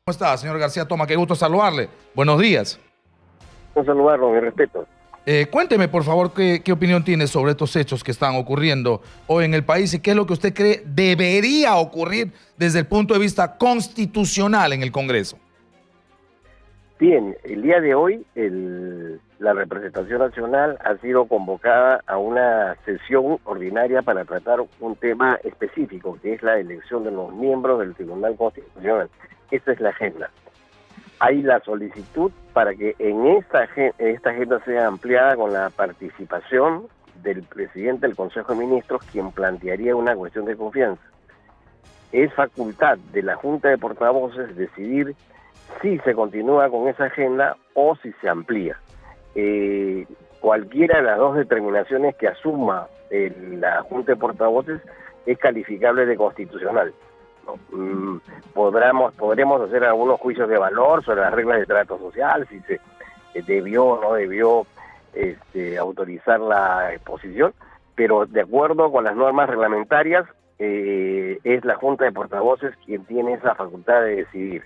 ¿Cómo está, señor García Toma? Qué gusto saludarle. Buenos días. Un saludarlo, mi respeto. Cuénteme, por favor, qué opinión tiene sobre estos hechos que están ocurriendo hoy en el país y qué es lo que usted cree debería ocurrir desde el punto de vista constitucional en el Congreso. Bien, el día de hoy la representación nacional ha sido convocada a una sesión ordinaria para tratar un tema específico, que es la elección de los miembros del Tribunal Constitucional. Esa es la agenda. Hay la solicitud para que en esta agenda sea ampliada con la participación del presidente del Consejo de Ministros, quien plantearía una cuestión de confianza. Es facultad de la Junta de Portavoces decidir si se continúa con esa agenda o si se amplía. Cualquiera de las dos determinaciones que asuma la Junta de Portavoces es calificable de constitucional. Podremos hacer algunos juicios de valor sobre las reglas de trato social, si se debió o no debió autorizar la exposición, pero de acuerdo con las normas reglamentarias es la Junta de Portavoces quien tiene esa facultad de decidir.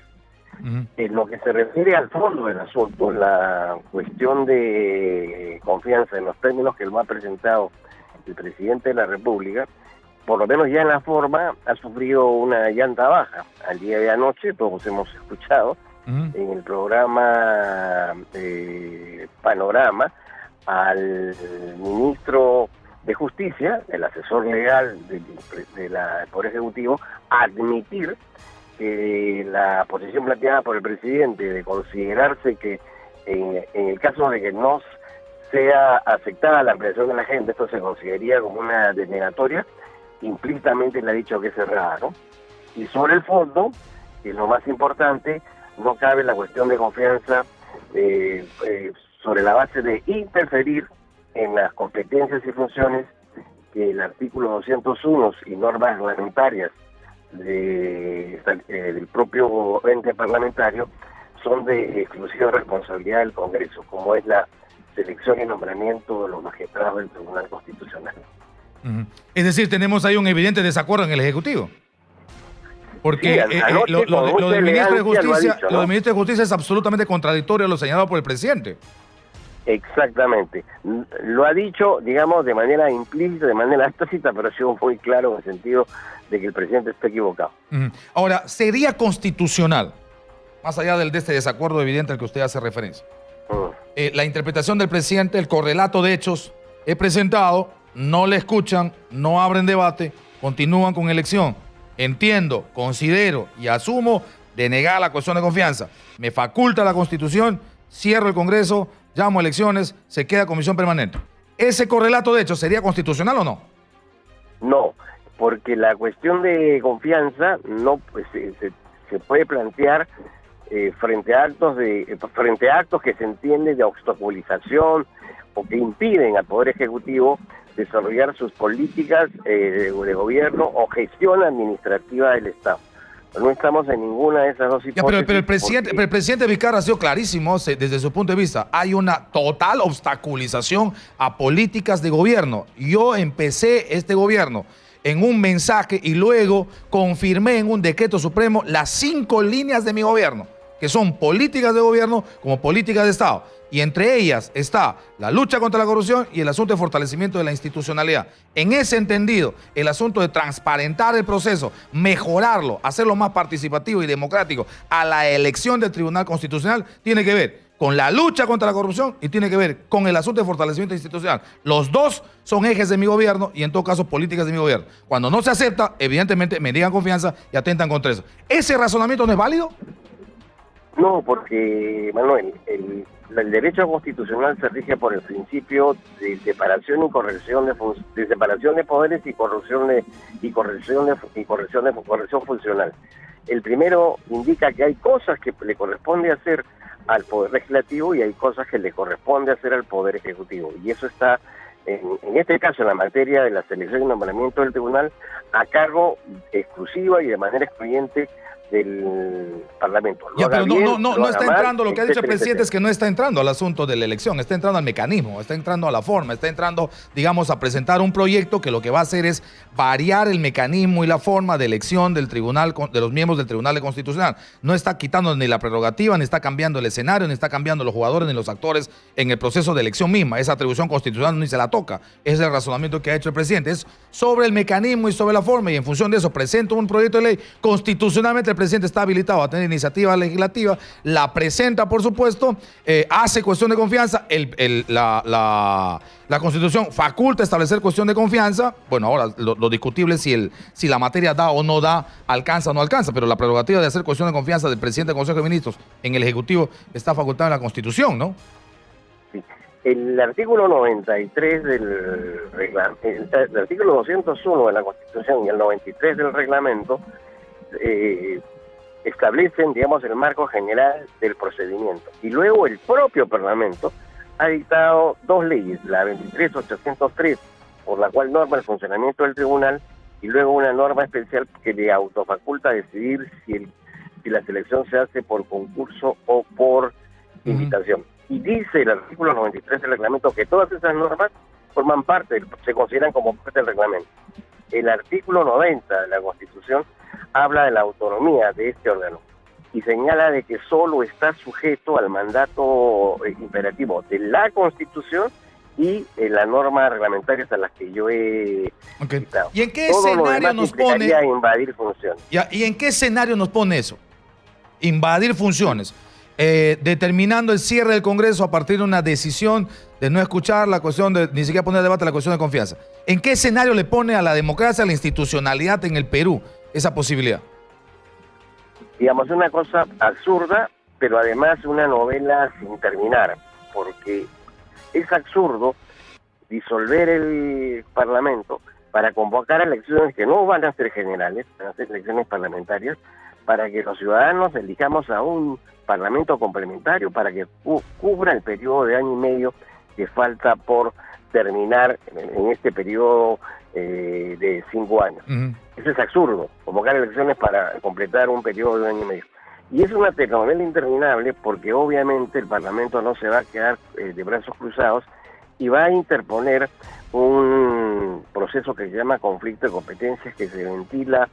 En lo que se refiere al fondo del asunto, la cuestión de confianza en los términos que lo ha presentado el presidente de la República, por lo menos ya en la forma, ha sufrido una llanta baja. Al día de anoche, todos hemos escuchado, en el programa Panorama, al ministro de Justicia, el asesor legal del Poder Ejecutivo, admitir que la posición planteada por el presidente de considerarse que en el caso de que no sea aceptada la ampliación de la agenda, esto se consideraría como una denegatoria, implícitamente le ha dicho que es cerrada, ¿no? Y sobre el fondo, que es lo más importante, no cabe la cuestión de confianza sobre la base de interferir en las competencias y funciones que el artículo 201 y normas reglamentarias del propio ente parlamentario son de exclusiva responsabilidad del Congreso, como es la selección y nombramiento de los magistrados del Tribunal Constitucional. Es decir, tenemos ahí un evidente desacuerdo en el Ejecutivo. Porque sí, lo del ministro de Justicia, dicho, ¿no? Lo del ministro de Justicia es absolutamente contradictorio a lo señalado por el presidente. Exactamente. Lo ha dicho, digamos, de manera implícita, de manera tácita, pero ha sido muy claro en el sentido de que el presidente está equivocado. Ahora, ¿sería constitucional, más allá de este desacuerdo evidente al que usted hace referencia, la interpretación del presidente, el correlato de hechos, he presentado, no le escuchan, no abren debate, continúan con elección? Entiendo, considero y asumo denegar la cuestión de confianza. Me faculta la Constitución, cierro el Congreso, llamo a elecciones, se queda comisión permanente. ¿Ese correlato de hechos sería constitucional o no? No, porque la cuestión de confianza no pues, se puede plantear frente a actos que se entienden de obstaculización o que impiden al Poder Ejecutivo desarrollar sus políticas de gobierno o gestión administrativa del Estado. No estamos en ninguna de esas dos hipótesis. Pero el presidente Vizcarra ha sido clarísimo desde su punto de vista. Hay una total obstaculización a políticas de gobierno. Yo empecé este gobierno en un mensaje y luego confirmé en un decreto supremo las 5 líneas de mi gobierno, que son políticas de gobierno como políticas de Estado. Y entre ellas está la lucha contra la corrupción y el asunto de fortalecimiento de la institucionalidad. En ese entendido, el asunto de transparentar el proceso, mejorarlo, hacerlo más participativo y democrático a la elección del Tribunal Constitucional, tiene que ver con la lucha contra la corrupción y tiene que ver con el asunto de fortalecimiento institucional. Los dos son ejes de mi gobierno y en todo caso políticas de mi gobierno. Cuando no se acepta, evidentemente me niegan confianza y atentan contra eso. ¿Ese razonamiento no es válido? No, porque, Manuel, el derecho constitucional se rige por el principio de separación y corrección de separación de poderes y corrección funcional. El primero indica que hay cosas que le corresponde hacer al Poder Legislativo y hay cosas que le corresponde hacer al Poder Ejecutivo. Y eso está, en este caso, en la materia de la selección y nombramiento del tribunal, a cargo exclusiva y de manera excluyente del Parlamento. Ya, pero bien, no está mal, entrando, lo que ha dicho el etcétera, presidente etcétera. es que no está entrando al asunto de la elección, está entrando al mecanismo, está entrando a la forma, está entrando, digamos, a presentar un proyecto que lo que va a hacer es variar el mecanismo y la forma de elección del tribunal, de los miembros del Tribunal Constitucional. No está quitando ni la prerrogativa, ni está cambiando el escenario, ni está cambiando los jugadores, ni los actores en el proceso de elección misma. Esa atribución constitucional ni se la toca. Ese es el razonamiento que ha hecho el presidente. Es sobre el mecanismo y sobre la forma, y en función de eso presenta un proyecto de ley. Constitucionalmente el presidente está habilitado a tener iniciativa legislativa, la presenta, por supuesto, hace cuestión de confianza, la Constitución faculta establecer cuestión de confianza. Bueno, ahora lo discutible es si la materia da o no da, alcanza o no alcanza, pero la prerrogativa de hacer cuestión de confianza del presidente del Consejo de Ministros en el Ejecutivo está facultada en la Constitución, ¿no? Sí. El artículo 93 del reglamento, el artículo 201 de la Constitución y el 93 del reglamento establecen, digamos, el marco general del procedimiento. Y luego el propio Parlamento ha dictado dos leyes, la 23.803, por la cual norma el funcionamiento del tribunal, y luego una norma especial que le autofaculta decidir si la selección se hace por concurso o por invitación. Y dice el artículo 93 del reglamento que todas esas normas forman parte, se consideran como parte del reglamento. El artículo 90 de la Constitución habla de la autonomía de este órgano y señala de que solo está sujeto al mandato imperativo de la Constitución y la norma reglamentaria a las que yo he citado. ¿Y en qué Todo escenario nos pone? Invadir funciones. ¿Y en qué escenario nos pone eso? Invadir funciones. Determinando el cierre del Congreso a partir de una decisión de no escuchar la cuestión de, ni siquiera poner a debate la cuestión de confianza. ¿En qué escenario le pone a la democracia, a la institucionalidad en el Perú esa posibilidad? Digamos, una cosa absurda, pero además una novela sin terminar, porque es absurdo disolver el Parlamento para convocar elecciones que no van a ser generales, van a ser elecciones parlamentarias, para que los ciudadanos elijamos a un Parlamento complementario para que cubra el periodo de año y medio que falta por terminar en este periodo de 5 años. Eso es absurdo, convocar elecciones para completar un periodo de año y medio. Y es una telenovela interminable porque obviamente el Parlamento no se va a quedar de brazos cruzados y va a interponer un proceso que se llama conflicto de competencias que se ventila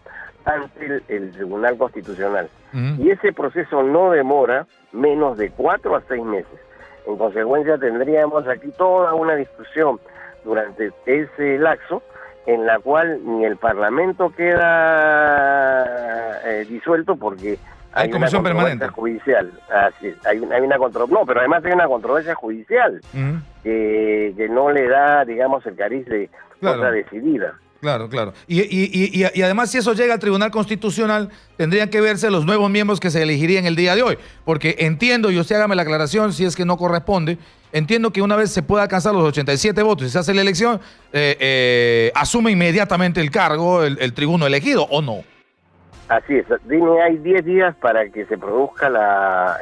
ante el Tribunal Constitucional. Y ese proceso no demora menos de 4 a 6 meses. En consecuencia tendríamos aquí toda una discusión durante ese lapso en la cual ni el Parlamento queda disuelto porque hay comisión una permanente judicial. Así, no, pero además hay una controversia judicial que no le da, digamos, el cariz de cosa decidida. Claro. Y además, si eso llega al Tribunal Constitucional, tendrían que verse los nuevos miembros que se elegirían el día de hoy. Porque entiendo, y usted hágame la aclaración si es que no corresponde, entiendo que una vez se pueda alcanzar los 87 votos y se hace la elección, asume inmediatamente el cargo el tribuno elegido, ¿o no? Así es. Dime, hay 10 días para que se produzca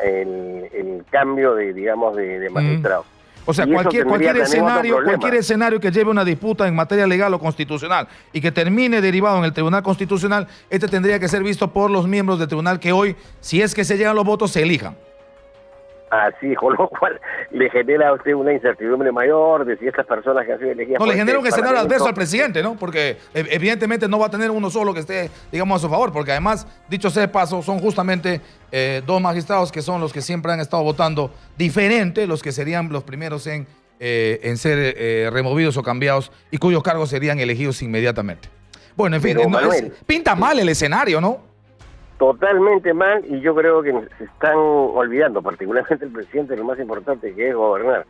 el cambio de magistrados. O sea, cualquier escenario que lleve una disputa en materia legal o constitucional y que termine derivado en el Tribunal Constitucional, tendría que ser visto por los miembros del tribunal que hoy, si es que se llegan los votos, se elijan. Así, con lo cual le genera a usted una incertidumbre mayor de si estas personas que han sido elegidas... No, le genera un escenario adverso al presidente, ¿no? Porque evidentemente no va a tener uno solo que esté, digamos, a su favor, porque además, dicho sea de paso, son justamente 2 magistrados que son los que siempre han estado votando diferente, los que serían los primeros en ser removidos o cambiados y cuyos cargos serían elegidos inmediatamente. Bueno, en fin, pinta mal el escenario, ¿no? Totalmente mal, y yo creo que se están olvidando, particularmente el presidente, de lo más importante que es gobernar.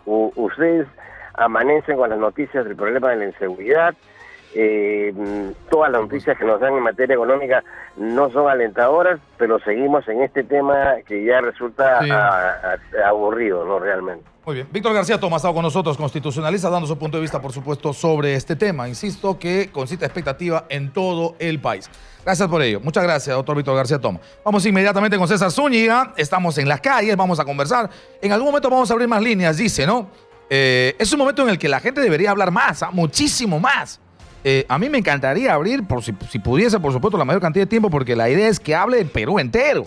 Ustedes amanecen con las noticias del problema de la inseguridad, todas las noticias que nos dan en materia económica no son alentadoras, pero seguimos en este tema que ya resulta aburrido, ¿no? Realmente. Muy bien. Víctor García Toma ha estado con nosotros, constitucionalista, dando su punto de vista, por supuesto, sobre este tema. Insisto que concita expectativa en todo el país. Gracias por ello. Muchas gracias, doctor Víctor García Toma. Vamos inmediatamente con César Zúñiga. Estamos en las calles, vamos a conversar. En algún momento vamos a abrir más líneas, dice, ¿no? Es un momento en el que la gente debería hablar más, muchísimo más. A mí me encantaría abrir, si pudiese, por supuesto, la mayor cantidad de tiempo, porque la idea es que hable del Perú entero.